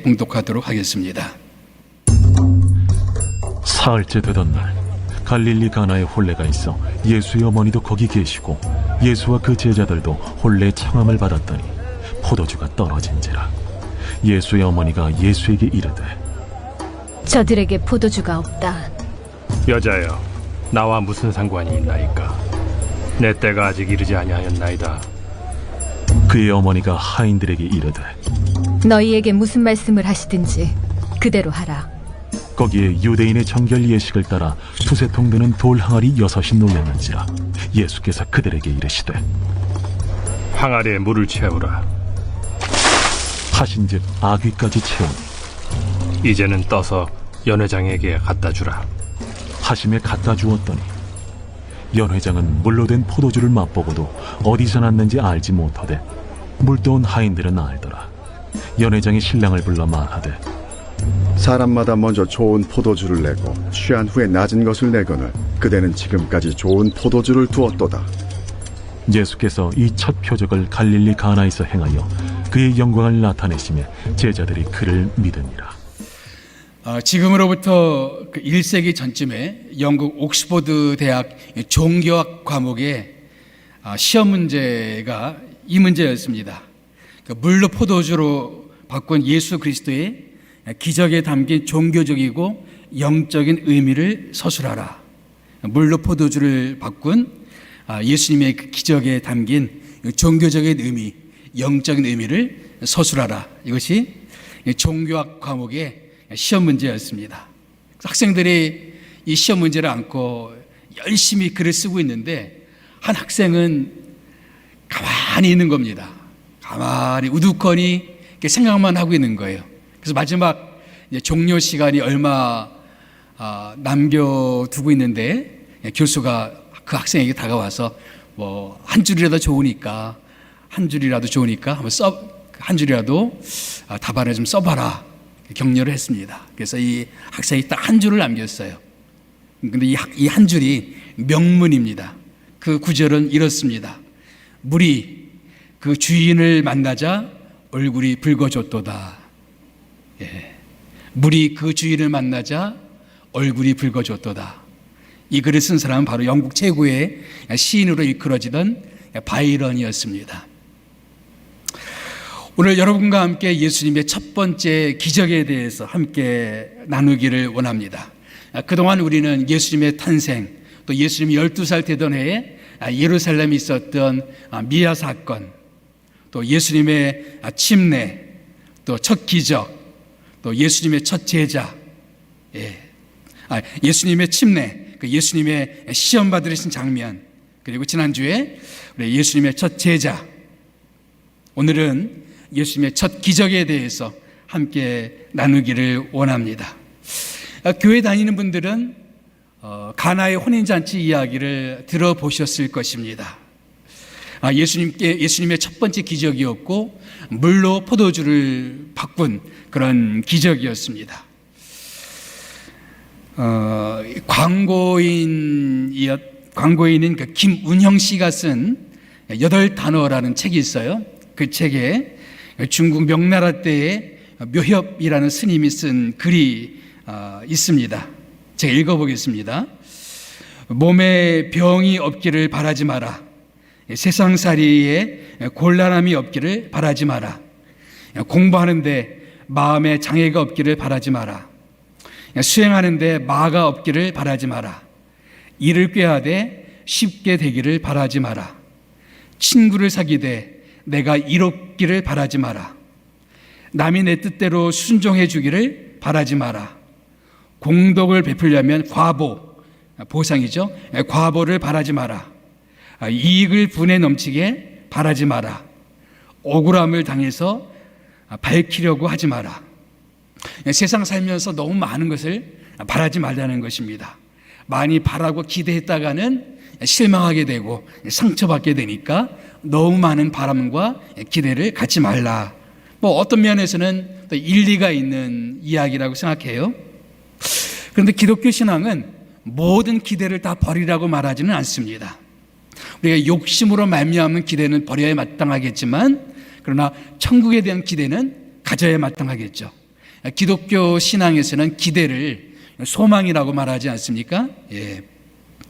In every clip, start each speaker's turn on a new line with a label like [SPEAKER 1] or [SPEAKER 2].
[SPEAKER 1] 봉독하도록 하겠습니다.
[SPEAKER 2] 사흘째 되던 날 갈릴리 가나에 혼례가 있어 예수의 어머니도 거기 계시고 예수와 그 제자들도 혼례 청함을 받았더니 포도주가 떨어진지라. 예수의 어머니가 예수에게 이르되
[SPEAKER 3] 저들에게 포도주가 없다.
[SPEAKER 4] 여자여, 나와 무슨 상관이 있나이까? 내 때가 아직 이르지 아니하였나이다.
[SPEAKER 2] 그의 어머니가 하인들에게 이르되
[SPEAKER 3] 너희에게 무슨 말씀을 하시든지 그대로 하라.
[SPEAKER 2] 거기에 유대인의 정결 예식을 따라 두세 통 드는 돌 항아리 6이 놓였는지라. 예수께서 그들에게 이르시되
[SPEAKER 4] 항아리에 물을 채우라.
[SPEAKER 2] 하신즉 아귀까지 채우니
[SPEAKER 4] 이제는 떠서 연회장에게 갖다 주라.
[SPEAKER 2] 하심에 갖다 주었더니 연회장은 물로 된 포도주를 맛보고도 어디서 났는지 알지 못하되 물떠온 하인들은 알더라. 연회장이 신랑을 불러 말하되
[SPEAKER 5] 사람마다 먼저 좋은 포도주를 내고 취한 후에 낮은 것을 내거늘 그대는 지금까지 좋은 포도주를 두었도다.
[SPEAKER 2] 예수께서 이 첫 표적을 갈릴리 가나에서 행하여 그의 영광을 나타내시며 제자들이 그를 믿으니라.
[SPEAKER 1] 지금으로부터 1세기 전쯤에 영국 옥스퍼드 대학 종교학 과목의 시험 문제가 이 문제였습니다. 물로 포도주로 바꾼 예수 그리스도의 기적에 담긴 종교적이고 영적인 의미를 서술하라. 물로 포도주를 바꾼 예수님의 그 기적에 담긴 종교적인 의미, 영적인 의미를 서술하라. 이것이 종교학 과목의 시험 문제였습니다. 학생들이 이 시험 문제를 안고 열심히 글을 쓰고 있는데 한 학생은 가만히 있는 겁니다. 가만히 우두커니 이렇게 생각만 하고 있는 거예요. 그래서 마지막 종료 시간이 얼마 남겨두고 있는데 교수가 그 학생에게 다가와서 뭐 한 줄이라도 좋으니까 한 줄이라도 답안을 좀 써봐라 격려를 했습니다. 그래서 이 학생이 딱 한 줄을 남겼어요. 근데 이 한 줄이 명문입니다. 그 구절은 이렇습니다. 물이 그 주인을 만나자 얼굴이 붉어졌도다. 물이 그 주인을 만나자 얼굴이 붉어졌도다. 이 글을 쓴 사람은 바로 영국 최고의 시인으로 일컬어지던 바이런이었습니다. 오늘 여러분과 함께 예수님의 첫 번째 기적에 대해서 함께 나누기를 원합니다. 그동안 우리는 예수님의 탄생, 또 예수님이 12살 되던 해에 예루살렘에 있었던 미아 사건, 또 예수님의 침례, 또 첫 기적, 또 예수님의 첫 제자, 예수님의 침례, 예수님의 시험 받으신 장면, 그리고 지난주에 우리 예수님의 첫 제자, 오늘은 예수님의 첫 기적에 대해서 함께 나누기를 원합니다. 교회 다니는 분들은 가나의 혼인잔치 이야기를 들어보셨을 것입니다. 예수님의 첫 번째 기적이었고 물로 포도주를 바꾼 그런 기적이었습니다. 광고인인 그 김운형 씨가 쓴 8단어라는 책이 있어요. 그 책에 중국 명나라 때의 묘협이라는 스님이 쓴 글이 있습니다. 제가 읽어보겠습니다. 몸에 병이 없기를 바라지 마라. 세상살이에 곤란함이 없기를 바라지 마라. 공부하는데 마음에 장애가 없기를 바라지 마라. 수행하는데 마가 없기를 바라지 마라. 일을 꾀하되 쉽게 되기를 바라지 마라. 친구를 사귀되 내가 이롭기를 바라지 마라. 남이 내 뜻대로 순종해 주기를 바라지 마라. 공덕을 베풀려면 보상이죠. 과보를 바라지 마라. 이익을 분에 넘치게 바라지 마라. 억울함을 당해서 밝히려고 하지 마라. 세상 살면서 너무 많은 것을 바라지 말라는 것입니다. 많이 바라고 기대했다가는 실망하게 되고 상처받게 되니까 너무 많은 바람과 기대를 갖지 말라. 어떤 면에서는 또 일리가 있는 이야기라고 생각해요. 그런데 기독교 신앙은 모든 기대를 다 버리라고 말하지는 않습니다. 우리가 욕심으로 말미암은 기대는 버려야 마땅하겠지만, 그러나 천국에 대한 기대는 가져야 마땅하겠죠. 기독교 신앙에서는 기대를 소망이라고 말하지 않습니까? 예.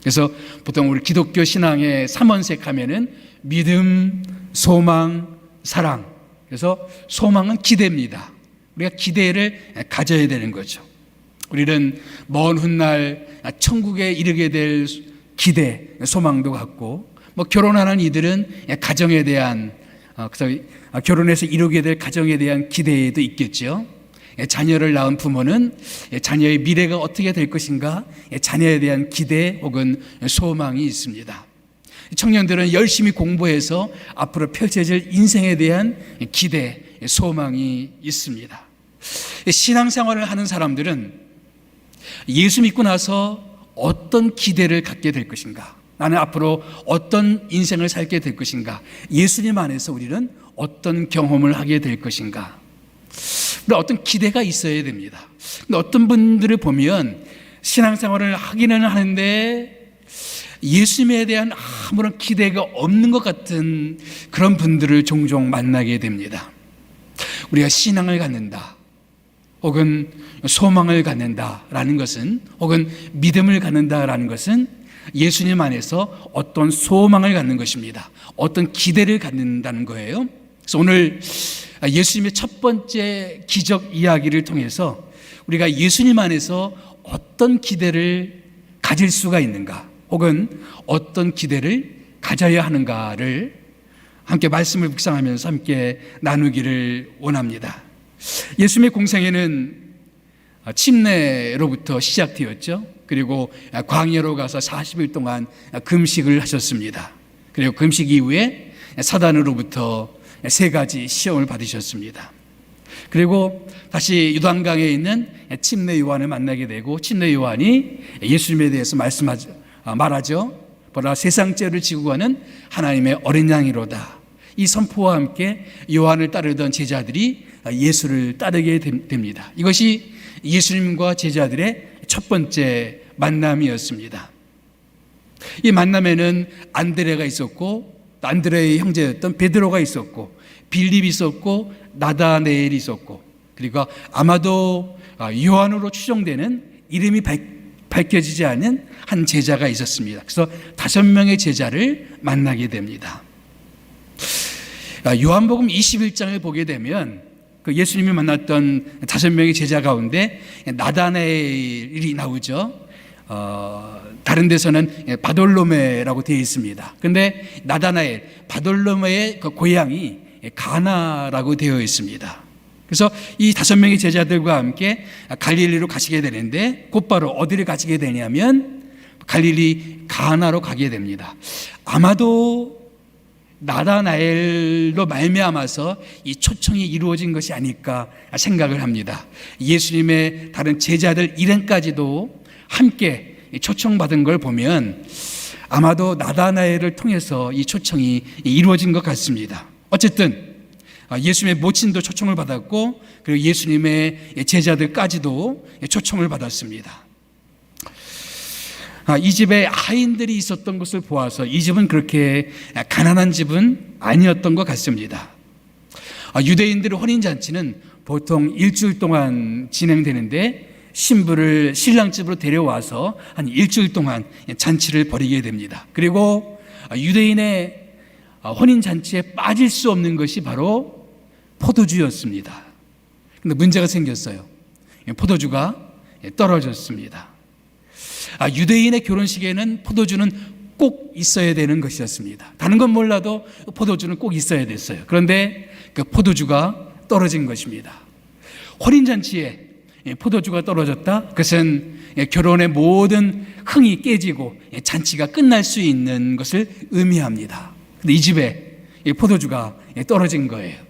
[SPEAKER 1] 그래서 보통 우리 기독교 신앙의 삼원색 하면은 믿음, 소망, 사랑. 그래서 소망은 기대입니다. 우리가 기대를 가져야 되는 거죠. 우리는 먼 훗날 천국에 이르게 될 기대, 소망도 갖고, 결혼하는 이들은 가정에 대한, 결혼해서 이루게 될 가정에 대한 기대도 있겠죠. 자녀를 낳은 부모는 자녀의 미래가 어떻게 될 것인가, 자녀에 대한 기대 혹은 소망이 있습니다. 청년들은 열심히 공부해서 앞으로 펼쳐질 인생에 대한 기대, 소망이 있습니다. 신앙생활을 하는 사람들은 예수 믿고 나서 어떤 기대를 갖게 될 것인가, 나는 앞으로 어떤 인생을 살게 될 것인가, 예수님 안에서 우리는 어떤 경험을 하게 될 것인가, 어떤 기대가 있어야 됩니다. 근데 어떤 분들을 보면 신앙생활을 하기는 하는데 예수님에 대한 아무런 기대가 없는 것 같은 그런 분들을 종종 만나게 됩니다. 우리가 신앙을 갖는다, 혹은 소망을 갖는다라는 것은, 혹은 믿음을 갖는다라는 것은 예수님 안에서 어떤 소망을 갖는 것입니다. 어떤 기대를 갖는다는 거예요. 그래서 오늘 예수님의 첫 번째 기적 이야기를 통해서 우리가 예수님 안에서 어떤 기대를 가질 수가 있는가, 혹은 어떤 기대를 가져야 하는가를 함께 말씀을 묵상하면서 함께 나누기를 원합니다. 예수님의 공생애는 침례로부터 시작되었죠. 그리고 광야로 가서 40일 동안 금식을 하셨습니다. 그리고 금식 이후에 사단으로부터 3가지 시험을 받으셨습니다. 그리고 다시 요단강에 있는 침례 요한을 만나게 되고, 침례 요한이 예수님에 대해서 말하죠. 보라, 세상 죄를 지고 가는 하나님의 어린 양이로다. 이 선포와 함께 요한을 따르던 제자들이 예수를 따르게 됩니다. 이것이 예수님과 제자들의 첫 번째 만남이었습니다. 이 만남에는 안드레가 있었고, 안드레의 형제였던 베드로가 있었고, 빌립이 있었고, 나다네엘이 있었고, 그리고 아마도 요한으로 추정되는 이름이 밝혀지지 않은 한 제자가 있었습니다. 그래서 5명의 제자를 만나게 됩니다. 요한복음 21장을 보게 되면 그 예수님이 만났던 5명의 제자 가운데 나다나엘이 나오죠. 다른 데서는 바돌로메라고 되어 있습니다. 그런데 나다나엘, 바돌로메의 그 고향이 가나라고 되어 있습니다. 그래서 이 5명의 제자들과 함께 갈릴리로 가시게 되는데, 곧바로 어디를 가시게 되냐면 갈릴리 가나로 가게 됩니다. 아마도 나다나엘로 말미암아서 이 초청이 이루어진 것이 아닐까 생각을 합니다. 예수님의 다른 제자들 일행까지도 함께 초청받은 걸 보면 아마도 나다나엘을 통해서 이 초청이 이루어진 것 같습니다. 어쨌든 예수님의 모친도 초청을 받았고, 그리고 예수님의 제자들까지도 초청을 받았습니다. 이 집에 하인들이 있었던 것을 보아서 이 집은 그렇게 가난한 집은 아니었던 것 같습니다. 유대인들의 혼인잔치는 보통 일주일 동안 진행되는데, 신부를 신랑집으로 데려와서 한 일주일 동안 잔치를 벌이게 됩니다. 그리고 유대인의 혼인잔치에 빠질 수 없는 것이 바로 포도주였습니다. 근데 문제가 생겼어요. 포도주가 떨어졌습니다. 유대인의 결혼식에는 포도주는 꼭 있어야 되는 것이었습니다. 다른 건 몰라도 포도주는 꼭 있어야 됐어요. 그런데 그 포도주가 떨어진 것입니다. 혼인잔치에 포도주가 떨어졌다? 그것은 결혼의 모든 흥이 깨지고 잔치가 끝날 수 있는 것을 의미합니다. 근데 이 집에 포도주가 떨어진 거예요.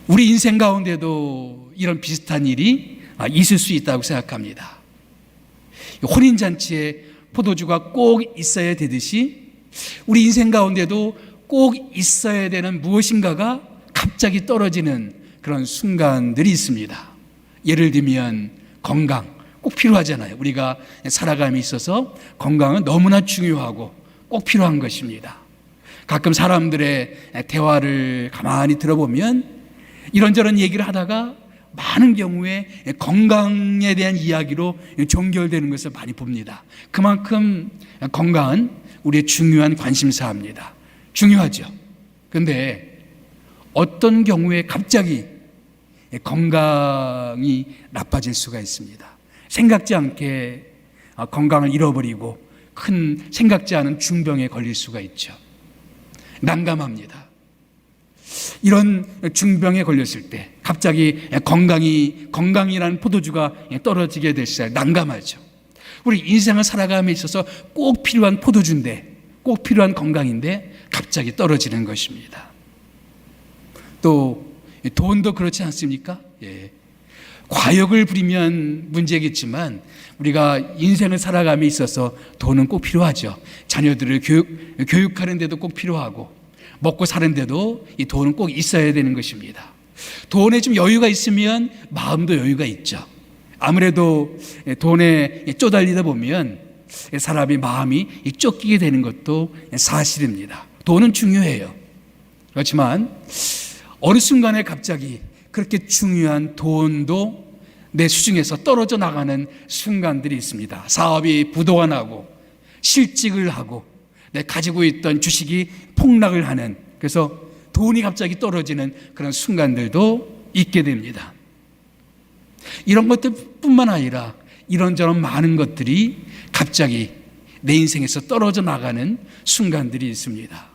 [SPEAKER 1] 우리 인생 가운데도 이런 비슷한 일이 있을 수 있다고 생각합니다. 혼인잔치에 포도주가 꼭 있어야 되듯이 우리 인생 가운데도 꼭 있어야 되는 무엇인가가 갑자기 떨어지는 그런 순간들이 있습니다. 예를 들면 건강, 꼭 필요하잖아요. 우리가 살아감에 있어서 건강은 너무나 중요하고 꼭 필요한 것입니다. 가끔 사람들의 대화를 가만히 들어보면 이런저런 얘기를 하다가 많은 경우에 건강에 대한 이야기로 종결되는 것을 많이 봅니다. 그만큼 건강은 우리의 중요한 관심사입니다. 중요하죠. 그런데 어떤 경우에 갑자기 건강이 나빠질 수가 있습니다. 생각지 않게 건강을 잃어버리고 큰 생각지 않은 중병에 걸릴 수가 있죠. 난감합니다. 이런 중병에 걸렸을 때 갑자기 건강이라는 포도주가 떨어지게 됐을 때 난감하죠. 우리 인생을 살아감에 있어서 꼭 필요한 포도주인데, 꼭 필요한 건강인데 갑자기 떨어지는 것입니다. 또 돈도 그렇지 않습니까? 예. 과욕을 부리면 문제겠지만 우리가 인생을 살아감에 있어서 돈은 꼭 필요하죠. 자녀들을 교육하는 데도 꼭 필요하고 먹고 사는 데도 이 돈은 꼭 있어야 되는 것입니다. 돈에 좀 여유가 있으면 마음도 여유가 있죠. 아무래도 돈에 쪼달리다 보면 사람의 마음이 쫓기게 되는 것도 사실입니다. 돈은 중요해요. 그렇지만 어느 순간에 갑자기 그렇게 중요한 돈도 내 수중에서 떨어져 나가는 순간들이 있습니다. 사업이 부도가 나고 실직을 하고 내 가지고 있던 주식이 폭락을 하는, 그래서 돈이 갑자기 떨어지는 그런 순간들도 있게 됩니다. 이런 것들뿐만 아니라 이런저런 많은 것들이 갑자기 내 인생에서 떨어져 나가는 순간들이 있습니다.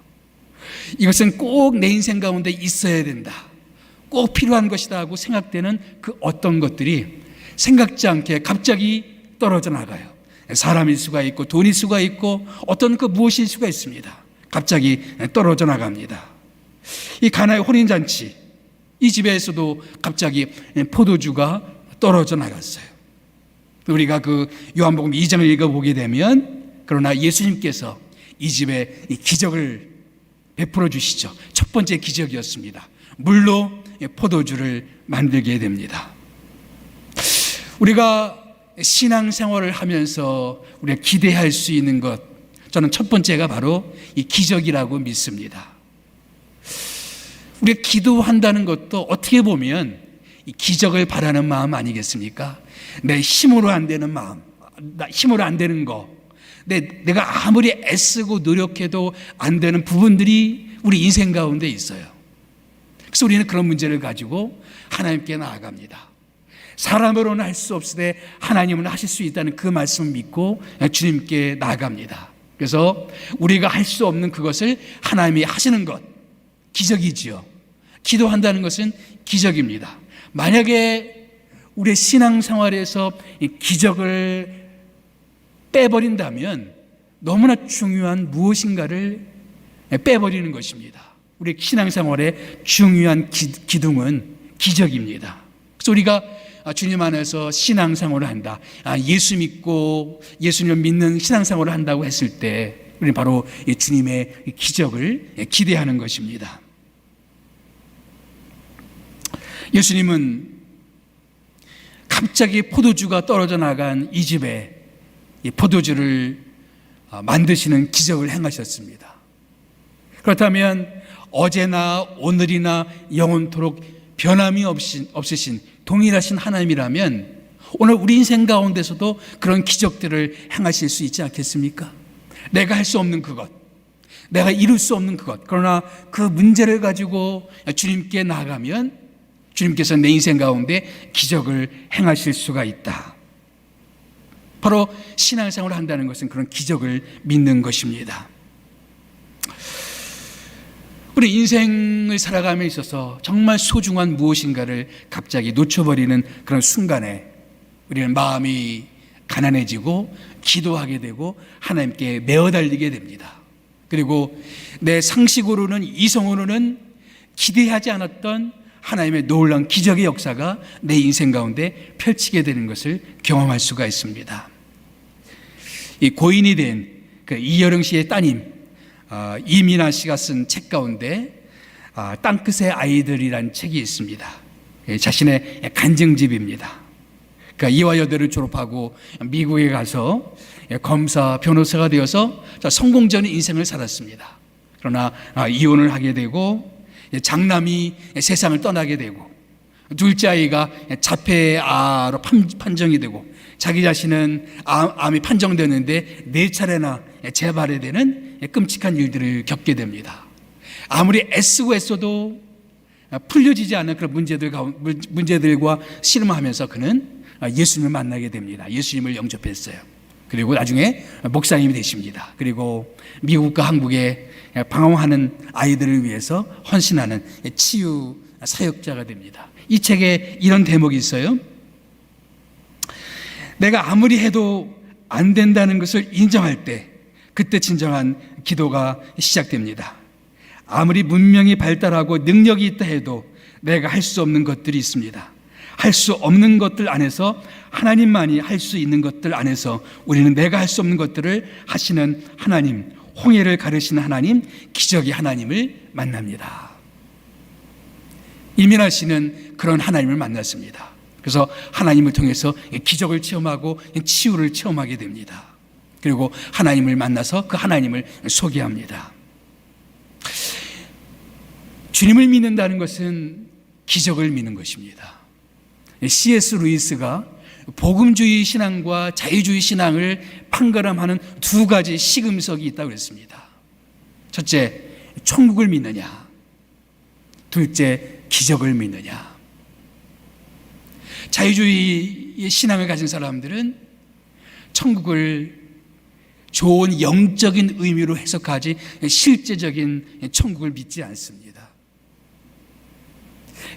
[SPEAKER 1] 이것은 꼭 내 인생 가운데 있어야 된다, 꼭 필요한 것이다 하고 생각되는 그 어떤 것들이 생각지 않게 갑자기 떨어져 나가요. 사람일 수가 있고 돈일 수가 있고 어떤 그 무엇일 수가 있습니다. 갑자기 떨어져 나갑니다. 이 가나의 혼인잔치, 이 집에서도 갑자기 포도주가 떨어져 나갔어요. 우리가 그 요한복음 2장을 읽어보게 되면, 그러나 예수님께서 이 집에 기적을 베풀어 주시죠. 첫 번째 기적이었습니다. 물로 포도주를 만들게 됩니다. 우리가 신앙생활을 하면서 우리가 기대할 수 있는 것, 저는 첫 번째가 바로 이 기적이라고 믿습니다. 우리가 기도한다는 것도 어떻게 보면 이 기적을 바라는 마음 아니겠습니까? 내 힘으로 안 되는 마음, 힘으로 안 되는 거, 내가 아무리 애쓰고 노력해도 안 되는 부분들이 우리 인생 가운데 있어요. 그래서 우리는 그런 문제를 가지고 하나님께 나아갑니다. 사람으로는 할 수 없으되 하나님은 하실 수 있다는 그 말씀을 믿고 주님께 나아갑니다. 그래서 우리가 할 수 없는 그것을 하나님이 하시는 것, 기적이지요. 기도한다는 것은 기적입니다. 만약에 우리의 신앙생활에서 이 기적을 빼버린다면 너무나 중요한 무엇인가를 빼버리는 것입니다. 우리 신앙생활의 중요한 기둥은 기적입니다. 그래서 우리가 주님 안에서 신앙생활을 한다, 예수 믿고 예수님을 믿는 신앙생활을 한다고 했을 때 우리는 바로 주님의 기적을 기대하는 것입니다. 예수님은 갑자기 포도주가 떨어져 나간 이 집에 이 포도주를 만드시는 기적을 행하셨습니다. 그렇다면 어제나 오늘이나 영원토록 변함이 없으신 동일하신 하나님이라면 오늘 우리 인생 가운데서도 그런 기적들을 행하실 수 있지 않겠습니까? 내가 할 수 없는 그것, 내가 이룰 수 없는 그것, 그러나 그 문제를 가지고 주님께 나아가면 주님께서 내 인생 가운데 기적을 행하실 수가 있다. 바로 신앙생활을 한다는 것은 그런 기적을 믿는 것입니다. 우리 인생을 살아감에 있어서 정말 소중한 무엇인가를 갑자기 놓쳐버리는 그런 순간에 우리는 마음이 가난해지고 기도하게 되고 하나님께 메어달리게 됩니다. 그리고 내 상식으로는, 이성으로는 기대하지 않았던 하나님의 놀라운 기적의 역사가 내 인생 가운데 펼치게 되는 것을 경험할 수가 있습니다. 이 고인이 된 그 이여령 씨의 따님 이민아 씨가 쓴 책 가운데 땅끝의 아이들이라는 책이 있습니다. 자신의 간증집입니다. 그러니까 이화여대를 졸업하고 미국에 가서 검사, 변호사가 되어서 성공적인 인생을 살았습니다. 그러나 이혼을 하게 되고 장남이 세상을 떠나게 되고, 둘째 아이가 자폐아로 판정이 되고, 자기 자신은 암이 판정되는데 4차례나 재발이 되는 끔찍한 일들을 겪게 됩니다. 아무리 애쓰고 애써도 풀려지지 않는 그런 문제들과 씨름하면서 그는 예수님을 만나게 됩니다. 예수님을 영접했어요. 그리고 나중에 목사님이 되십니다. 그리고 미국과 한국에 방황하는 아이들을 위해서 헌신하는 치유 사역자가 됩니다. 이 책에 이런 대목이 있어요. 내가 아무리 해도 안 된다는 것을 인정할 때, 그때 진정한 기도가 시작됩니다. 아무리 문명이 발달하고 능력이 있다 해도 내가 할 수 없는 것들이 있습니다. 할 수 없는 것들 안에서 하나님만이 할 수 있는 것들 안에서 우리는 내가 할 수 없는 것들을 하시는 하나님, 홍해를 가르시는 하나님, 기적의 하나님을 만납니다. 이민아 씨는 그런 하나님을 만났습니다. 그래서 하나님을 통해서 기적을 체험하고 치유를 체험하게 됩니다. 그리고 하나님을 만나서 그 하나님을 소개합니다. 주님을 믿는다는 것은 기적을 믿는 것입니다. C.S. 루이스가 복음주의 신앙과 자유주의 신앙을 판가름하는 2가지 시금석이 있다고 그랬습니다. 첫째, 천국을 믿느냐. 둘째, 기적을 믿느냐. 자유주의 신앙을 가진 사람들은 천국을 좋은 영적인 의미로 해석하지 실제적인 천국을 믿지 않습니다.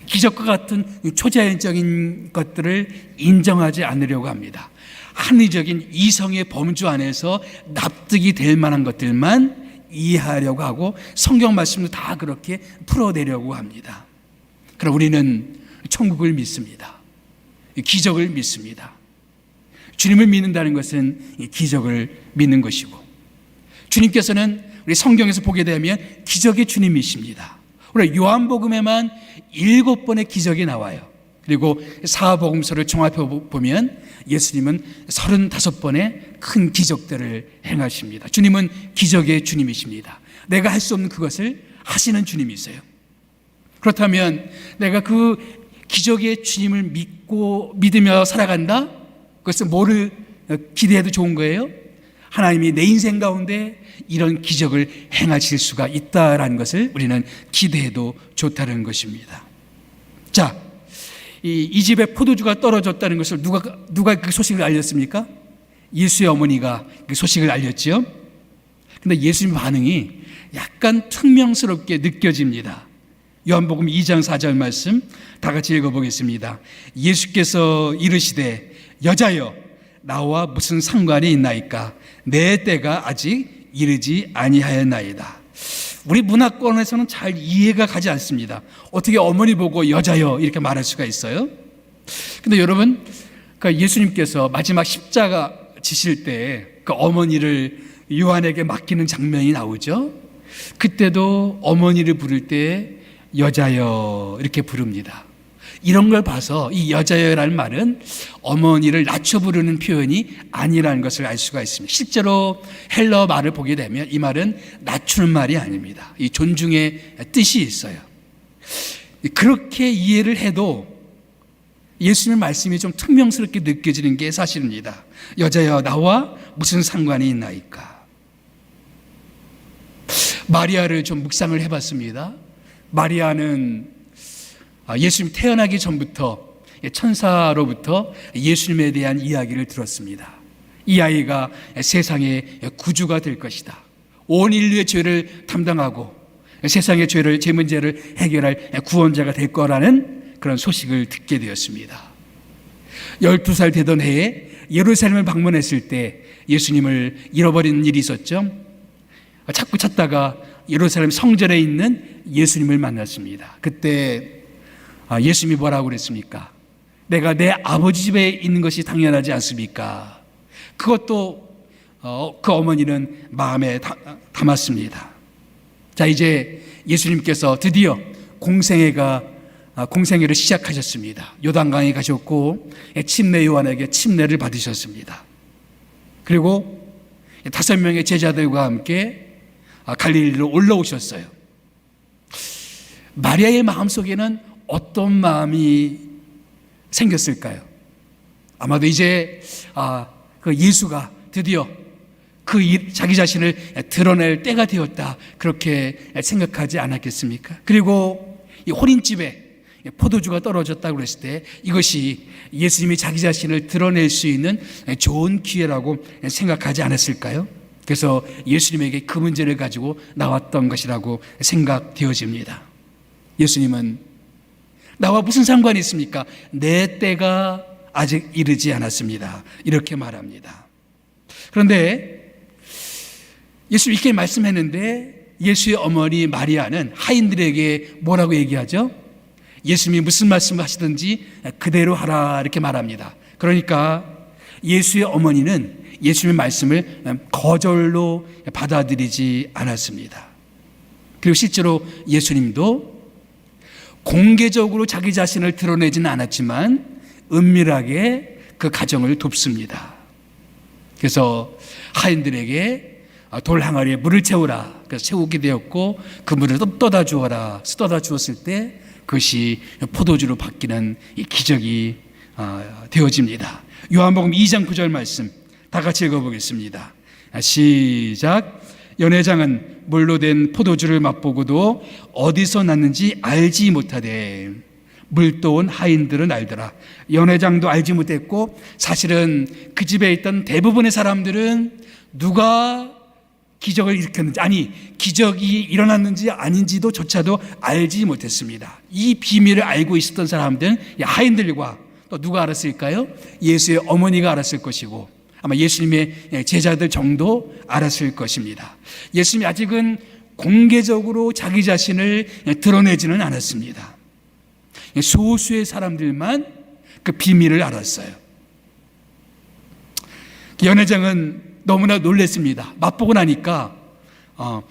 [SPEAKER 1] 기적과 같은 초자연적인 것들을 인정하지 않으려고 합니다. 합리적인 이성의 범주 안에서 납득이 될 만한 것들만 이해하려고 하고 성경 말씀도 다 그렇게 풀어내려고 합니다. 그럼 우리는 천국을 믿습니다. 기적을 믿습니다. 주님을 믿는다는 것은 기적을 믿는 것이고, 주님께서는 우리 성경에서 보게 되면 기적의 주님이십니다. 우리 요한복음에만 7번의 기적이 나와요. 그리고 사복음서를 종합해 보면 예수님은 35번의 큰 기적들을 행하십니다. 주님은 기적의 주님이십니다. 내가 할 수 없는 그것을 하시는 주님이세요. 그렇다면 내가 그 기적의 주님을 믿으며 살아간다? 그것은 뭐를 기대해도 좋은 거예요? 하나님이 내 인생 가운데 이런 기적을 행하실 수가 있다라는 것을 우리는 기대해도 좋다는 것입니다. 자, 이 집에 포도주가 떨어졌다는 것을 누가 그 소식을 알렸습니까? 예수의 어머니가 그 소식을 알렸지요. 근데 예수님 반응이 약간 퉁명스럽게 느껴집니다. 요한복음 2장 4절 말씀 다 같이 읽어보겠습니다. 예수께서 이르시되 여자여 나와 무슨 상관이 있나이까? 내 때가 아직 이르지 아니하였나이다. 우리 문화권에서는 잘 이해가 가지 않습니다. 어떻게 어머니 보고 여자여 이렇게 말할 수가 있어요? 근데 여러분, 그러니까 예수님께서 마지막 십자가 지실 때 그 어머니를 요한에게 맡기는 장면이 나오죠. 그때도 어머니를 부를 때 여자여 이렇게 부릅니다. 이런 걸 봐서 이 여자여라는 말은 어머니를 낮춰 부르는 표현이 아니라는 것을 알 수가 있습니다. 실제로 헬러 말을 보게 되면 이 말은 낮추는 말이 아닙니다. 이 존중의 뜻이 있어요. 그렇게 이해를 해도 예수님의 말씀이 좀 퉁명스럽게 느껴지는 게 사실입니다. 여자여 나와 무슨 상관이 있나이까? 마리아를 좀 묵상을 해봤습니다. 마리아는 예수님 태어나기 전부터 천사로부터 예수님에 대한 이야기를 들었습니다. 이 아이가 세상의 구주가 될 것이다. 온 인류의 죄를 담당하고 세상의 죄를, 죄 문제를 해결할 구원자가 될 거라는 그런 소식을 듣게 되었습니다. 12살 되던 해에 예루살렘을 방문했을 때 예수님을 잃어버린 일이 있었죠. 자꾸 찾다가 예루살렘 성전에 있는 예수님을 만났습니다. 그때 예수님이 뭐라고 그랬습니까? 내가 내 아버지 집에 있는 것이 당연하지 않습니까? 그것도 그 어머니는 마음에 담았습니다. 자, 이제 예수님께서 드디어 공생애를 시작하셨습니다. 요단강에 가셨고 침례 요한에게 침례를 받으셨습니다. 그리고 5명의 제자들과 함께 갈릴리로 올라오셨어요. 마리아의 마음속에는 어떤 마음이 생겼을까요? 아마도 이제 그 예수가 드디어 자기 자신을 드러낼 때가 되었다, 그렇게 생각하지 않았겠습니까? 그리고 이 혼인집에 포도주가 떨어졌다고 그랬을 때 이것이 예수님이 자기 자신을 드러낼 수 있는 좋은 기회라고 생각하지 않았을까요? 그래서 예수님에게 그 문제를 가지고 나왔던 것이라고 생각되어집니다. 예수님은 나와 무슨 상관이 있습니까? 내 때가 아직 이르지 않았습니다, 이렇게 말합니다. 그런데 예수님 이렇게 말씀했는데 예수의 어머니 마리아는 하인들에게 뭐라고 얘기하죠? 예수님이 무슨 말씀을 하시든지 그대로 하라, 이렇게 말합니다. 그러니까 예수의 어머니는 예수님의 말씀을 거절로 받아들이지 않았습니다. 그리고 실제로 예수님도 공개적으로 자기 자신을 드러내지는 않았지만 은밀하게 그 가정을 돕습니다. 그래서 하인들에게 돌 항아리에 물을 채우라, 그래서 채우게 되었고 그 물을 떠다 주어라, 떠다 주었을 때 그것이 포도주로 바뀌는 이 기적이 되어집니다. 요한복음 2장 9절 말씀 다 같이 읽어보겠습니다. 시작. 연회장은 물로 된 포도주를 맛보고도 어디서 났는지 알지 못하되 물도온 하인들은 알더라. 연회장도 알지 못했고 사실은 그 집에 있던 대부분의 사람들은 누가 기적을 일으켰는지, 아니 기적이 일어났는지 아닌지도 조차도 알지 못했습니다. 이 비밀을 알고 있었던 사람들은 하인들과 또 누가 알았을까요? 예수의 어머니가 알았을 것이고 아마 예수님의 제자들 정도 알았을 것입니다. 예수님이 아직은 공개적으로 자기 자신을 드러내지는 않았습니다. 소수의 사람들만 그 비밀을 알았어요. 연회장은 너무나 놀랐습니다. 맛보고 나니까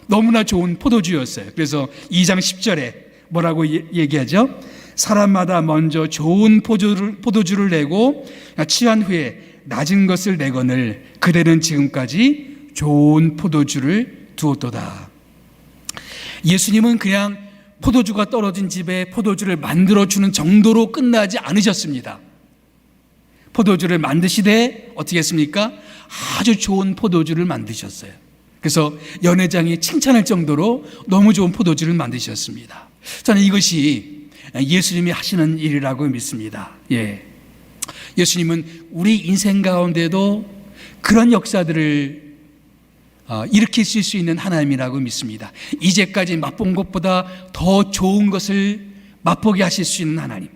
[SPEAKER 1] 너무나 좋은 포도주였어요. 그래서 2장 10절에 뭐라고 얘기하죠? 사람마다 먼저 좋은 포도주를 내고 취한 후에 낮은 것을 내거늘 그대는 지금까지 좋은 포도주를 두었도다. 예수님은 그냥 포도주가 떨어진 집에 포도주를 만들어주는 정도로 끝나지 않으셨습니다. 포도주를 만드시되 어떻게 했습니까? 아주 좋은 포도주를 만드셨어요. 그래서 연회장이 칭찬할 정도로 너무 좋은 포도주를 만드셨습니다. 저는 이것이 예수님이 하시는 일이라고 믿습니다. 예수님은 우리 인생 가운데도 그런 역사들을 일으키실 수 있는 하나님이라고 믿습니다. 이제까지 맛본 것보다 더 좋은 것을 맛보게 하실 수 있는 하나님,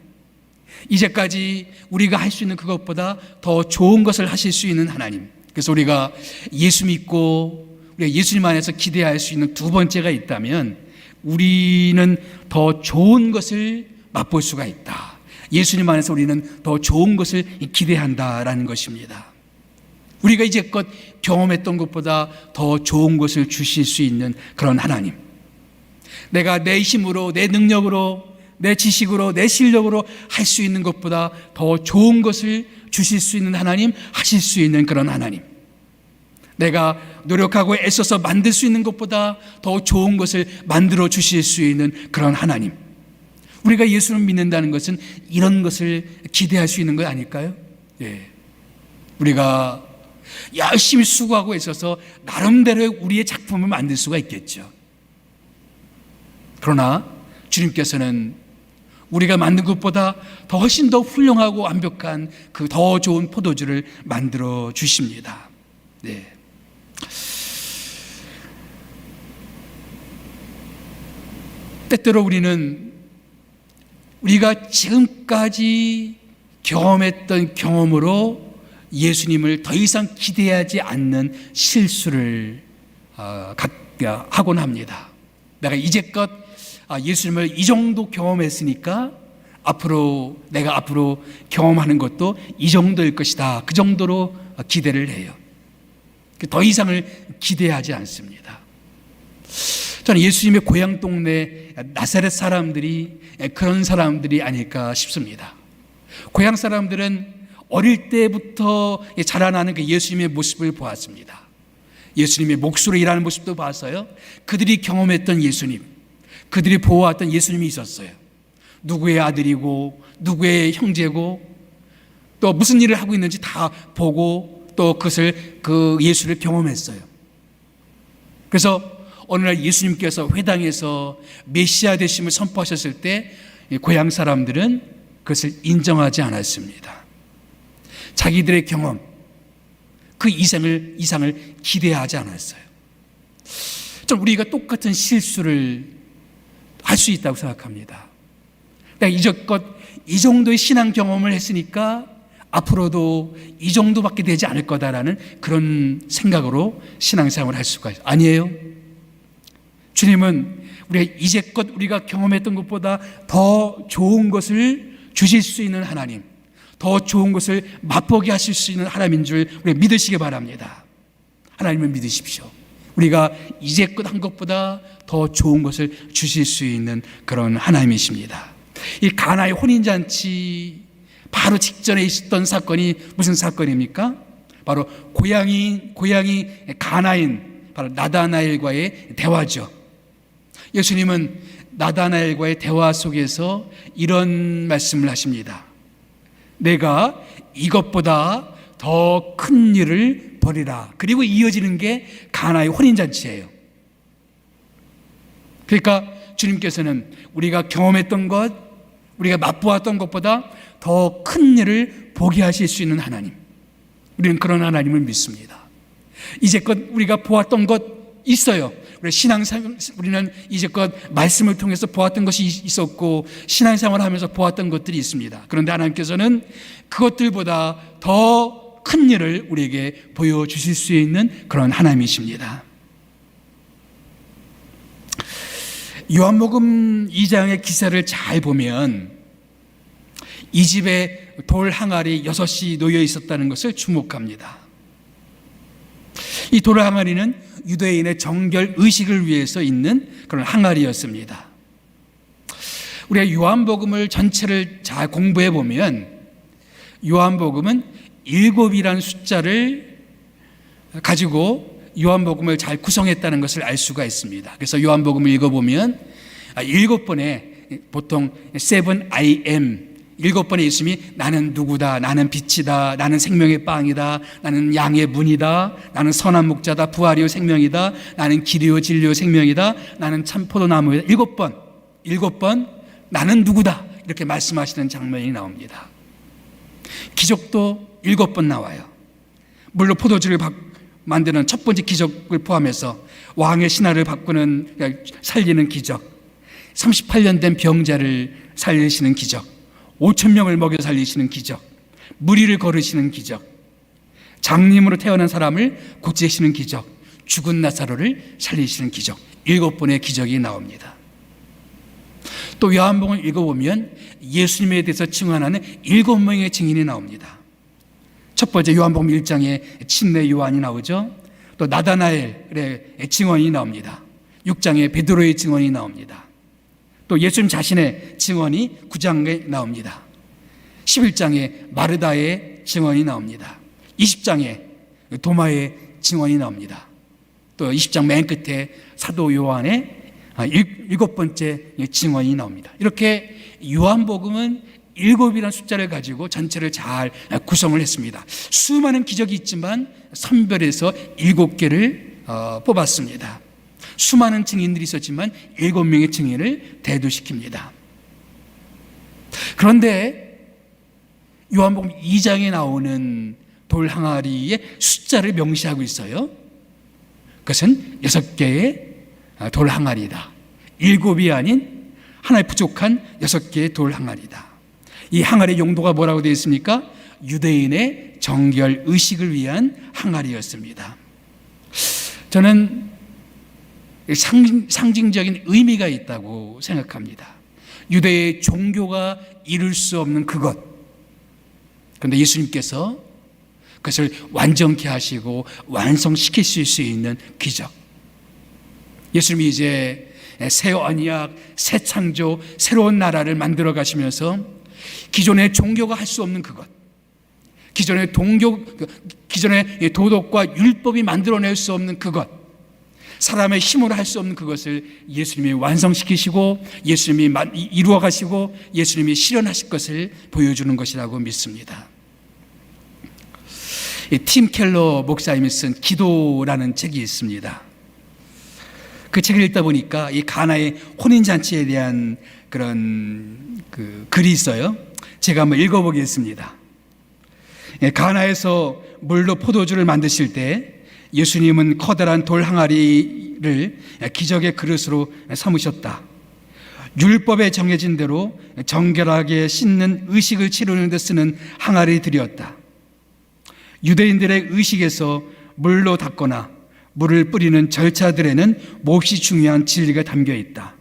[SPEAKER 1] 이제까지 우리가 할 수 있는 그것보다 더 좋은 것을 하실 수 있는 하나님. 그래서 우리가 예수 믿고 우리가 예수님 안에서 기대할 수 있는 두 번째가 있다면 우리는 더 좋은 것을 맛볼 수가 있다. 예수님 안에서 우리는 더 좋은 것을 기대한다라는 것입니다. 우리가 이제껏 경험했던 것보다 더 좋은 것을 주실 수 있는 그런 하나님, 내가 내 힘으로, 내 능력으로, 내 지식으로, 내 실력으로 할 수 있는 것보다 더 좋은 것을 주실 수 있는 하나님, 하실 수 있는 그런 하나님, 내가 노력하고 애써서 만들 수 있는 것보다 더 좋은 것을 만들어 주실 수 있는 그런 하나님. 우리가 예수를 믿는다는 것은 이런 것을 기대할 수 있는 거 아닐까요? 우리가 열심히 수고하고 있어서 나름대로 우리의 작품을 만들 수가 있겠죠. 그러나 주님께서는 우리가 만든 것보다 더 훨씬 더 훌륭하고 완벽한 그 더 좋은 포도주를 만들어 주십니다. 때때로 우리가 지금까지 경험했던 경험으로 예수님을 더 이상 기대하지 않는 실수를 하곤 합니다. 내가 이제껏 예수님을 이 정도 경험했으니까 내가 앞으로 경험하는 것도 이 정도일 것이다, 그 정도로 기대를 해요. 더 이상을 기대하지 않습니다. 저는 예수님의 고향 동네 나사렛 사람들이 그런 사람들이 아닐까 싶습니다. 고향 사람들은 어릴 때부터 자라나는 그 예수님의 모습을 보았습니다. 예수님의 몫으로 일하는 모습도 봤어요. 그들이 경험했던 예수님, 그들이 보아왔던 예수님이 있었어요. 누구의 아들이고 누구의 형제고 또 무슨 일을 하고 있는지 다 보고 또 그 예수를 경험했어요. 그래서 어느 날 예수님께서 회당에서 메시아 되심을 선포하셨을 때 고향 사람들은 그것을 인정하지 않았습니다. 자기들의 경험, 그 이상을 기대하지 않았어요. 좀 우리가 똑같은 실수를 할 수 있다고 생각합니다. 내가 이제껏 이 정도의 신앙 경험을 했으니까 앞으로도 이 정도밖에 되지 않을 거다라는 그런 생각으로 신앙생활을 할 수가 있어요. 아니에요. 주님은 이제껏 우리가 경험했던 것보다 더 좋은 것을 주실 수 있는 하나님, 더 좋은 것을 맛보게 하실 수 있는 하나님인 줄 우리가 믿으시기 바랍니다. 하나님을 믿으십시오. 우리가 이제껏 한 것보다 더 좋은 것을 주실 수 있는 그런 하나님이십니다. 이 가나의 혼인잔치 바로 직전에 있었던 사건이 무슨 사건입니까? 바로 고향이 가나인 바로 나다나엘과의 대화죠. 예수님은 나다나엘과의 대화 속에서 이런 말씀을 하십니다. 내가 이것보다 더 큰 일을 벌이라. 그리고 이어지는 게 가나의 혼인잔치예요. 그러니까 주님께서는 우리가 경험했던 것, 우리가 맛보았던 것보다 더 큰 일을 보게 하실 수 있는 하나님, 우리는 그런 하나님을 믿습니다. 이제껏 우리가 보았던 것 있어요. 우리는 이제껏 말씀을 통해서 보았던 것이 있었고 신앙생활을 하면서 보았던 것들이 있습니다. 그런데 하나님께서는 그것들보다 더 큰 일을 우리에게 보여주실 수 있는 그런 하나님이십니다. 요한복음 2장의 기사를 잘 보면 이 집에 돌 항아리 6이 놓여 있었다는 것을 주목합니다. 이 돌 항아리는 유대인의 정결 의식을 위해서 있는 그런 항아리였습니다. 우리가 요한복음을 전체를 잘 공부해 보면 요한복음은 7이라는 숫자를 가지고 요한복음을 잘 구성했다는 것을 알 수가 있습니다. 그래서 요한복음을 읽어보면 7번에 보통 7 I am 7번의 예수님이 나는 누구다, 나는 빛이다, 나는 생명의 빵이다, 나는 양의 문이다, 나는 선한 목자다, 부활이요 생명이다, 나는 길이요 진리요 생명이다, 나는 참 포도나무이다. 7번 나는 누구다 이렇게 말씀하시는 장면이 나옵니다. 기적도 7번 나와요. 물로 포도주를 만드는 첫 번째 기적을 포함해서 왕의 신하를 바꾸는, 살리는 기적, 38년 된 병자를 살리시는 기적, 5,000명을 먹여 살리시는 기적, 무리를 걸으시는 기적, 장님으로 태어난 사람을 고치시는 기적, 죽은 나사로를 살리시는 기적, 7번의 기적이 나옵니다. 또 요한복음을 읽어보면 예수님에 대해서 증언하는 7명의 증인이 나옵니다. 첫 번째 요한복음 1장에 침례 요한이 나오죠. 또 나다나엘의 증언이 나옵니다. 6장에 베드로의 증언이 나옵니다. 또 예수님 자신의 증언이 9장에 나옵니다. 11장에 마르다의 증언이 나옵니다. 20장에 도마의 증언이 나옵니다. 또 20장 맨 끝에 사도 요한의 7번째 증언이 나옵니다. 이렇게 요한복음은 7이라는 숫자를 가지고 전체를 잘 구성을 했습니다. 수많은 기적이 있지만 선별해서 7개를 뽑았습니다. 수많은 증인들이 있었지만 7명의 증인을 대두시킵니다. 그런데 요한복음 2장에 나오는 돌 항아리의 숫자를 명시하고 있어요. 그것은 6개의 돌 항아리다. 7이 아닌 하나의 부족한 6개의 돌 항아리다. 이 항아리의 용도가 뭐라고 되어 있습니까? 유대인의 정결 의식을 위한 항아리였습니다. 저는 상징적인 의미가 있다고 생각합니다. 유대의 종교가 이룰 수 없는 그것, 그런데 예수님께서 그것을 완전케 하시고 완성시키실 수 있는 기적. 예수님이 이제 새 언약, 새 창조, 새로운 나라를 만들어 가시면서 기존의 종교가 할 수 없는 그것, 기존의 도덕과 율법이 만들어낼 수 없는 그것, 사람의 힘으로 할 수 없는 그것을 예수님이 완성시키시고 예수님이 이루어 가시고 예수님이 실현하실 것을 보여주는 것이라고 믿습니다. 팀 켈러 목사님이 쓴 기도라는 책이 있습니다. 그 책을 읽다 보니까 이 가나의 혼인잔치에 대한 그런 글이 있어요. 제가 한번 읽어보겠습니다. 가나에서 물로 포도주를 만드실 때 예수님은 커다란 돌 항아리를 기적의 그릇으로 삼으셨다. 율법에 정해진 대로 정결하게 씻는 의식을 치르는 데 쓰는 항아리들이었다. 유대인들의 의식에서 물로 닦거나 물을 뿌리는 절차들에는 몹시 중요한 진리가 담겨 있다.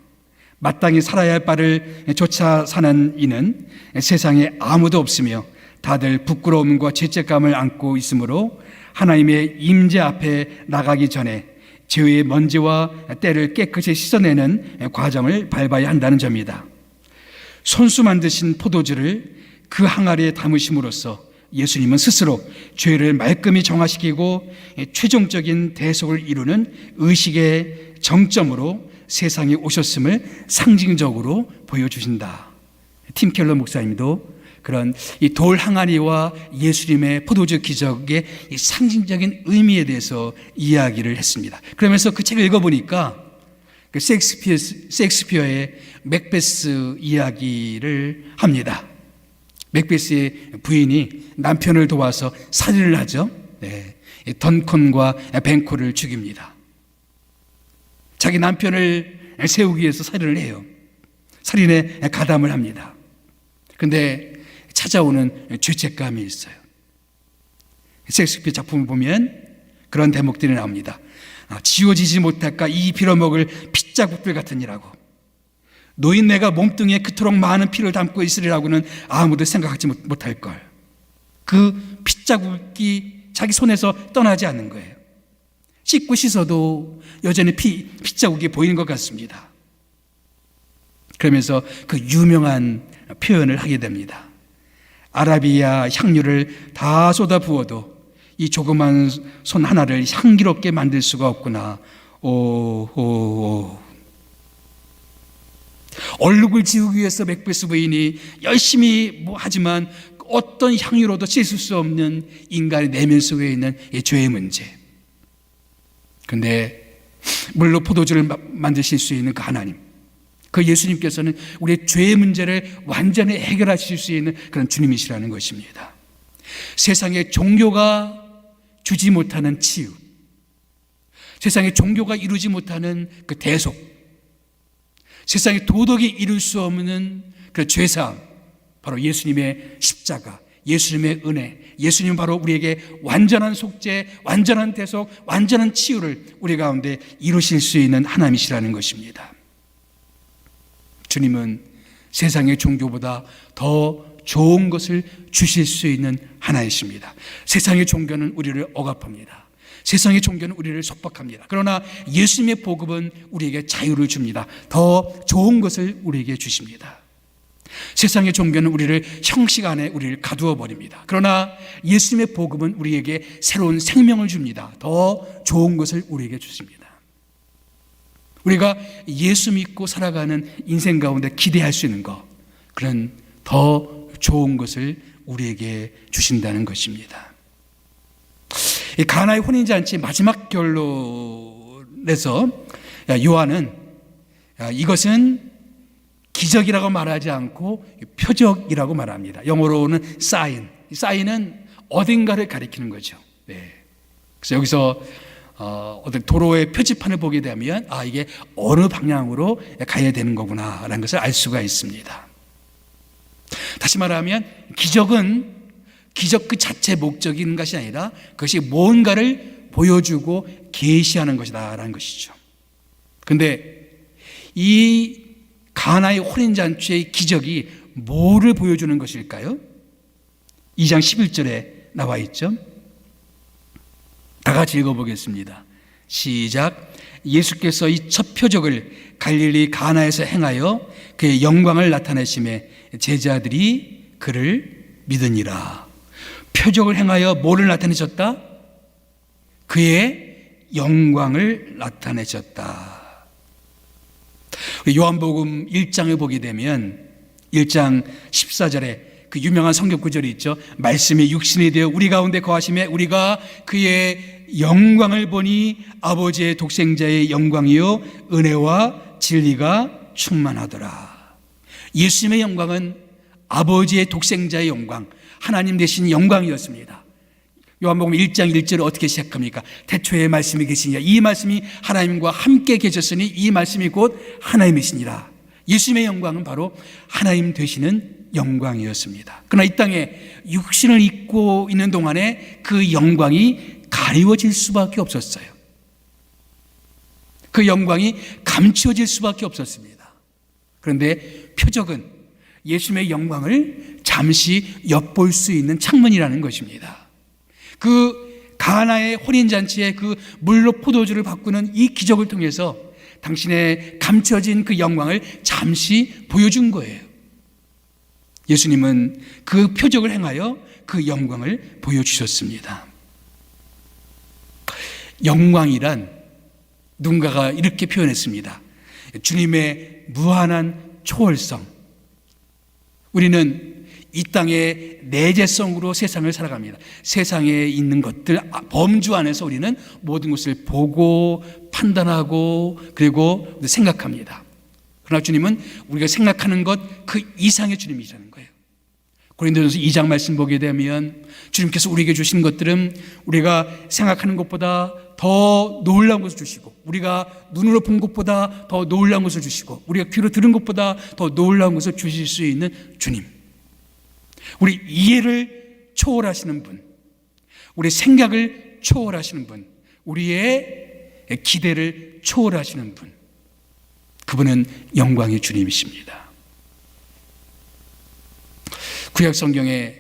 [SPEAKER 1] 마땅히 살아야 할 바를 쫓아 사는 이는 세상에 아무도 없으며 다들 부끄러움과 죄책감을 안고 있으므로 하나님의 임재 앞에 나가기 전에 죄의 먼지와 때를 깨끗이 씻어내는 과정을 밟아야 한다는 점이다. 손수 만드신 포도주를 그 항아리에 담으심으로써 예수님은 스스로 죄를 말끔히 정화시키고 최종적인 대속을 이루는 의식의 정점으로 세상에 오셨음을 상징적으로 보여주신다. 팀 켈러 목사님도 그런 이 돌 항아리와 예수님의 포도주 기적의 이 상징적인 의미에 대해서 이야기를 했습니다. 그러면서 그 책을 읽어보니까 그 셰익스피어의 맥베스 이야기를 합니다. 맥베스의 부인이 남편을 도와서 살인을 하죠. 던컨과 벤코를 죽입니다. 자기 남편을 세우기 위해서 살인을 해요. 살인에 가담을 합니다. 그런데 찾아오는 죄책감이 있어요. 셰익스피어 작품을 보면 그런 대목들이 나옵니다. 지워지지 못할까 이 빌어먹을 핏자국들 같으니라고. 노인네가 몸뚱이에 그토록 많은 피를 담고 있으리라고는 아무도 생각하지 못할걸. 그 핏자국이 자기 손에서 떠나지 않는 거예요. 씻고 씻어도 여전히 핏자국이 보이는 것 같습니다. 그러면서 그 유명한 표현을 하게 됩니다. 아라비아 향유를 다 쏟아 부어도 이 조그만 손 하나를 향기롭게 만들 수가 없구나. 얼룩을 지우기 위해서 맥베스 부인이 열심히 하지만 어떤 향유로도 씻을 수 없는 인간의 내면 속에 있는 이 죄의 문제. 그런데 물로 포도주를 만드실 수 있는 그 하나님, 그 예수님께서는 우리의 죄의 문제를 완전히 해결하실 수 있는 그런 주님이시라는 것입니다. 세상의 종교가 주지 못하는 치유, 세상의 종교가 이루지 못하는 그 대속, 세상의 도덕이 이룰 수 없는 그 죄사함, 바로 예수님의 십자가, 예수님의 은혜, 예수님은 바로 우리에게 완전한 속죄, 완전한 대속, 완전한 치유를 우리 가운데 이루실 수 있는 하나님이시라는 것입니다. 주님은 세상의 종교보다 더 좋은 것을 주실 수 있는 하나이십니다. 세상의 종교는 우리를 억압합니다. 세상의 종교는 우리를 속박합니다. 그러나 예수님의 복음은 우리에게 자유를 줍니다. 더 좋은 것을 우리에게 주십니다. 세상의 종교는 우리를 형식 안에 우리를 가두어 버립니다. 그러나 예수님의 복음은 우리에게 새로운 생명을 줍니다. 더 좋은 것을 우리에게 주십니다. 우리가 예수 믿고 살아가는 인생 가운데 기대할 수 있는 것, 그런 더 좋은 것을 우리에게 주신다는 것입니다. 이 가나의 혼인잔치 마지막 결론에서 요한은 이것은 기적이라고 말하지 않고 표적이라고 말합니다. 영어로는 sign. 사인은 어딘가를 가리키는 거죠. 그래서 여기서 어떤 도로의 표지판을 보게 되면 이게 어느 방향으로 가야 되는 거구나라는 것을 알 수가 있습니다. 다시 말하면 기적 그 자체 목적인 것이 아니라 그것이 뭔가를 보여주고 계시하는 것이다라는 것이죠. 그런데 이 가나의 혼인잔치의 기적이 뭐를 보여주는 것일까요? 2장 11절에 나와 있죠. 다 같이 읽어보겠습니다. 시작. 예수께서 이 첫 표적을 갈릴리 가나에서 행하여 그의 영광을 나타내심에 제자들이 그를 믿으니라. 표적을 행하여 뭐를 나타내셨다? 그의 영광을 나타내셨다. 요한복음 1장을 보게 되면 1장 14절에 그 유명한 성경 구절이 있죠. 말씀이 육신이 되어 우리 가운데 거하심에 우리가 그의 영광을 보니 아버지의 독생자의 영광이요 은혜와 진리가 충만하더라. 예수님의 영광은 아버지의 독생자의 영광, 하나님 되신 영광이었습니다. 요한복음 1장 1절을 어떻게 시작합니까? 태초에 말씀이 계시니라. 이 말씀이 하나님과 함께 계셨으니 이 말씀이 곧 하나님이시니라. 예수님의 영광은 바로 하나님 되시는 영광이었습니다. 그러나 이 땅에 육신을 입고 있는 동안에 그 영광이 가리워질 수밖에 없었어요. 그 영광이 감추어질 수밖에 없었습니다. 그런데 표적은 예수님의 영광을 잠시 엿볼 수 있는 창문이라는 것입니다. 그 가나의 혼인잔치에 그 물로 포도주를 바꾸는 이 기적을 통해서 당신의 감춰진 그 영광을 잠시 보여준 거예요. 예수님은 그 표적을 행하여 그 영광을 보여주셨습니다. 영광이란 누군가가 이렇게 표현했습니다. 주님의 무한한 초월성. 우리는 이 땅의 내재성으로 세상을 살아갑니다. 세상에 있는 것들, 범주 안에서 우리는 모든 것을 보고 판단하고 그리고 생각합니다. 그러나 주님은 우리가 생각하는 것 그 이상의 주님이라는 거예요. 고린도전서 2장 말씀 보게 되면 주님께서 우리에게 주신 것들은 우리가 생각하는 것보다 더 놀라운 것을 주시고, 우리가 눈으로 본 것보다 더 놀라운 것을 주시고, 우리가 귀로 들은 것보다 더 놀라운 것을 주실 수 있는 주님, 우리 이해를 초월하시는 분, 우리 생각을 초월하시는 분, 우리의 기대를 초월하시는 분, 그분은 영광의 주님이십니다. 구약 성경에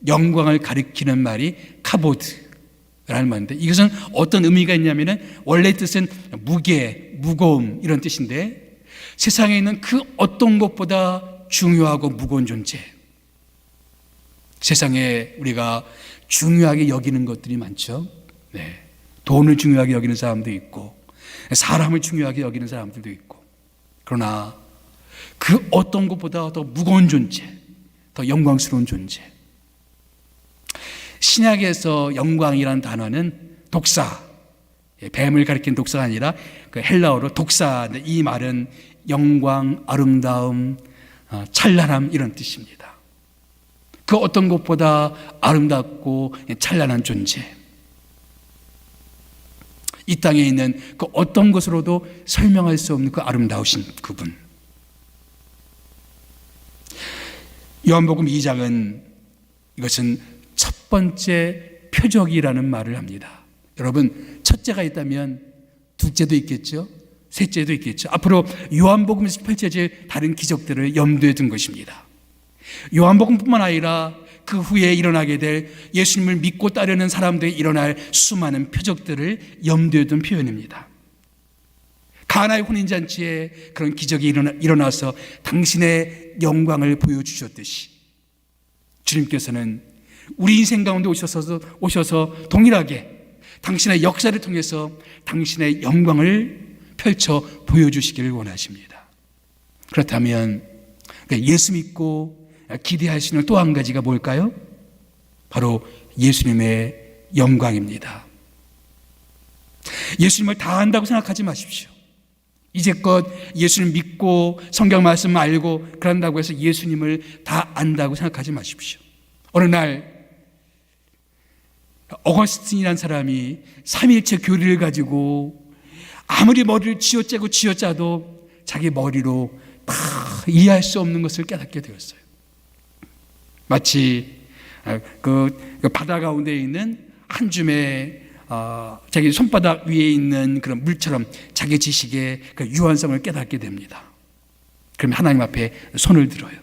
[SPEAKER 1] 영광을 가리키는 말이 카보드라는 말인데, 이것은 어떤 의미가 있냐면은 원래 뜻은 무게, 무거움 이런 뜻인데, 세상에 있는 그 어떤 것보다 중요하고 무거운 존재, 세상에 우리가 중요하게 여기는 것들이 많죠. 네. 돈을 중요하게 여기는 사람도 있고, 사람을 중요하게 여기는 사람들도 있고, 그러나 그 어떤 것보다 더 무거운 존재, 더 영광스러운 존재. 신약에서 영광이라는 단어는 독사, 뱀을 가리키는 독사가 아니라 그 헬라어로 독사, 이 말은 영광, 아름다움, 찬란함 이런 뜻입니다. 그 어떤 것보다 아름답고 찬란한 존재, 이 땅에 있는 그 어떤 것으로도 설명할 수 없는 그 아름다우신 그분. 요한복음 2장은 이것은 첫 번째 표적이라는 말을 합니다. 여러분, 첫째가 있다면 둘째도 있겠죠, 셋째도 있겠죠. 앞으로 요한복음에서 펼쳐질 다른 기적들을 염두에 둔 것입니다. 요한복음뿐만 아니라 그 후에 일어나게 될 예수님을 믿고 따르는 사람들이 일어날 수많은 표적들을 염두에 둔 표현입니다. 가나의 혼인잔치에 그런 기적이 일어나서 당신의 영광을 보여주셨듯이 주님께서는 우리 인생 가운데 오셔서 동일하게 당신의 역사를 통해서 당신의 영광을 펼쳐 보여주시기를 원하십니다. 그렇다면 예수 믿고 기대할 수 있는 또 한 가지가 뭘까요? 바로 예수님의 영광입니다. 예수님을 다 안다고 생각하지 마십시오. 이제껏 예수님 믿고 성경 말씀 알고 그런다고 해서 예수님을 다 안다고 생각하지 마십시오. 어느 날 어거스틴이라는 사람이 삼위일체 교리를 가지고 아무리 머리를 쥐어짜도 자기 머리로 다 이해할 수 없는 것을 깨닫게 되었어요. 마치 그 바다 가운데 있는 한 줌의 자기 손바닥 위에 있는 그런 물처럼 자기 지식의 그 유한성을 깨닫게 됩니다. 그럼 하나님 앞에 손을 들어요.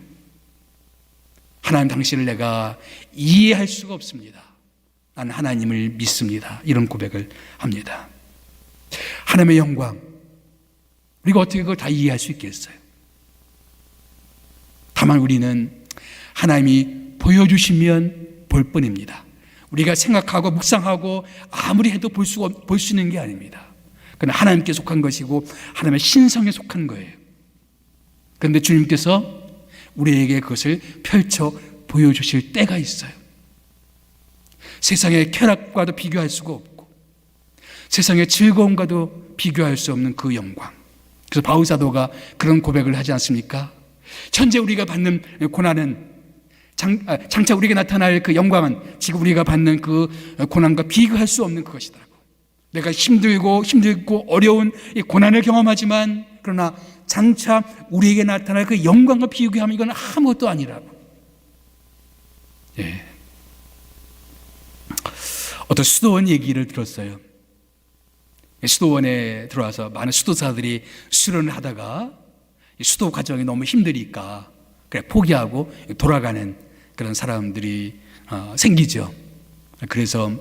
[SPEAKER 1] 하나님, 당신을 내가 이해할 수가 없습니다. 나는 하나님을 믿습니다. 이런 고백을 합니다. 하나님의 영광, 우리가 어떻게 그걸 다 이해할 수 있겠어요? 다만 우리는 하나님이 보여주시면 볼 뿐입니다. 우리가 생각하고 묵상하고 아무리 해도 볼 수 있는 게 아닙니다. 그건 하나님께 속한 것이고 하나님의 신성에 속한 거예요. 그런데 주님께서 우리에게 그것을 펼쳐 보여주실 때가 있어요. 세상의 쾌락과도 비교할 수가 없고 세상의 즐거움과도 비교할 수 없는 그 영광. 그래서 바울 사도가 그런 고백을 하지 않습니까? 현재 우리가 받는 고난은 장차 우리에게 나타날 그 영광은 지금 우리가 받는 그 고난과 비교할 수 없는 그것이더라고. 내가 힘들고 어려운 이 고난을 경험하지만 그러나 장차 우리에게 나타날 그 영광과 비교하면 이건 아무것도 아니라고. 예. 어떤 수도원 얘기를 들었어요. 수도원에 들어와서 많은 수도사들이 수련을 하다가 수도 과정이 너무 힘드니까 그래 포기하고 돌아가는 그런 사람들이 생기죠. 그래서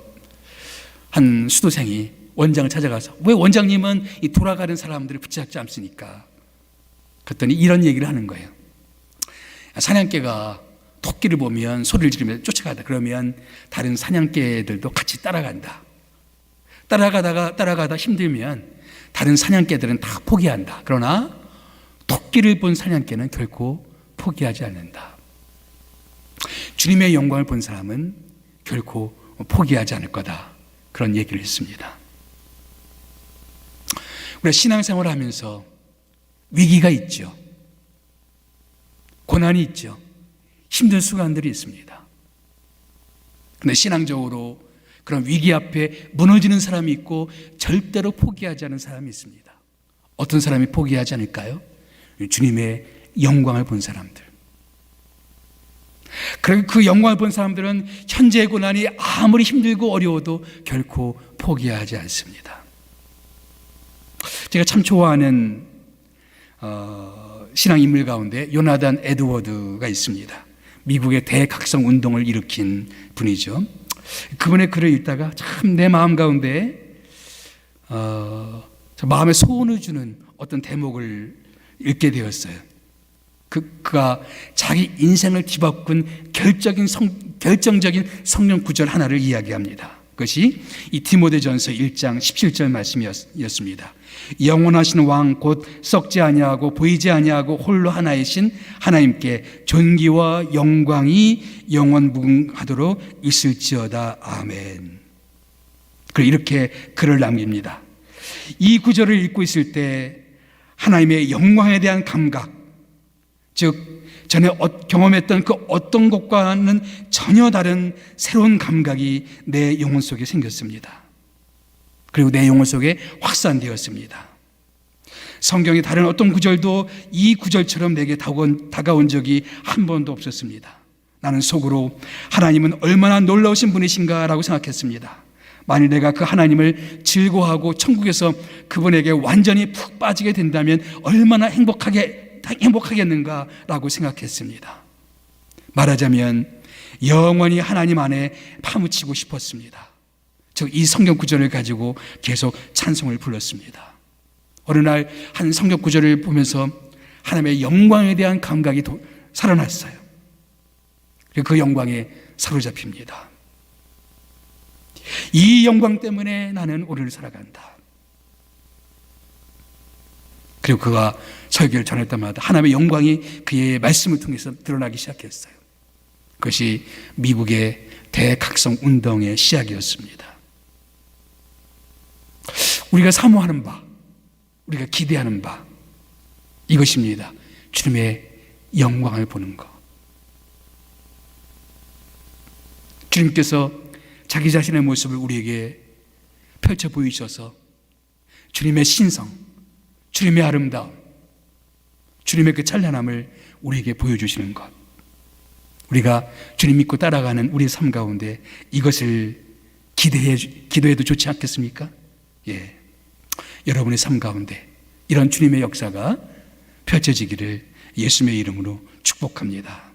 [SPEAKER 1] 한 수도생이 원장을 찾아가서 왜 원장님은 이 돌아가는 사람들을 붙잡지 않습니까? 그랬더니 이런 얘기를 하는 거예요. 사냥개가 토끼를 보면 소리를 지르면서 쫓아가다. 그러면 다른 사냥개들도 같이 따라간다. 따라가다 힘들면 다른 사냥개들은 다 포기한다. 그러나 토끼를 본 사냥개는 결코 포기하지 않는다. 주님의 영광을 본 사람은 결코 포기하지 않을 거다. 그런 얘기를 했습니다. 우리가 신앙생활을 하면서 위기가 있죠. 고난이 있죠. 힘든 순간들이 있습니다. 그런데 신앙적으로 그런 위기 앞에 무너지는 사람이 있고 절대로 포기하지 않은 사람이 있습니다. 어떤 사람이 포기하지 않을까요? 주님의 영광을 본 사람들. 그리고 그 영광을 본 사람들은 현재의 고난이 아무리 힘들고 어려워도 결코 포기하지 않습니다. 제가 참 좋아하는 신앙 인물 가운데 요나단 에드워드가 있습니다. 미국의 대각성 운동을 일으킨 분이죠. 그분의 글을 읽다가 참 내 마음 가운데 마음에 소원을 주는 어떤 대목을 읽게 되었어요. 그가 자기 인생을 뒤바꾼 결정적인 성령 구절 하나를 이야기합니다. 그것이 이 디모데전서 1장 17절 말씀이었습니다. 영원하신 왕 곧 썩지 아니하고 보이지 아니하고 홀로 하나이신 하나님께 존귀와 영광이 영원무궁하도록 있을지어다. 아멘. 그리고 이렇게 글을 남깁니다. 이 구절을 읽고 있을 때 하나님의 영광에 대한 감각, 즉 전에 경험했던 그 어떤 것과는 전혀 다른 새로운 감각이 내 영혼 속에 생겼습니다. 그리고 내 영혼 속에 확산되었습니다. 성경의 다른 어떤 구절도 이 구절처럼 내게 다가온 적이 한 번도 없었습니다. 나는 속으로 하나님은 얼마나 놀라우신 분이신가 라고 생각했습니다. 만일 내가 그 하나님을 즐거워하고 천국에서 그분에게 완전히 푹 빠지게 된다면 얼마나 행복하겠는가라고 생각했습니다. 말하자면 영원히 하나님 안에 파묻히고 싶었습니다. 즉 이 성경 구절을 가지고 계속 찬송을 불렀습니다. 어느 날 한 성경 구절을 보면서 하나님의 영광에 대한 감각이 살아났어요. 그리고 그 영광에 사로잡힙니다. 이 영광 때문에 나는 오늘을 살아간다. 그리고 그가 설교를 전할 때마다 하나님의 영광이 그의 말씀을 통해서 드러나기 시작했어요. 그것이 미국의 대각성 운동의 시작이었습니다. 우리가 사모하는 바, 우리가 기대하는 바, 이것입니다. 주님의 영광을 보는 것. 주님께서 자기 자신의 모습을 우리에게 펼쳐 보이셔서 주님의 신성, 주님의 아름다움, 주님의 그 찬란함을 우리에게 보여주시는 것. 우리가 주님 믿고 따라가는 우리의 삶 가운데 이것을 기도해도 좋지 않겠습니까? 예. 여러분의 삶 가운데 이런 주님의 역사가 펼쳐지기를 예수님의 이름으로 축복합니다.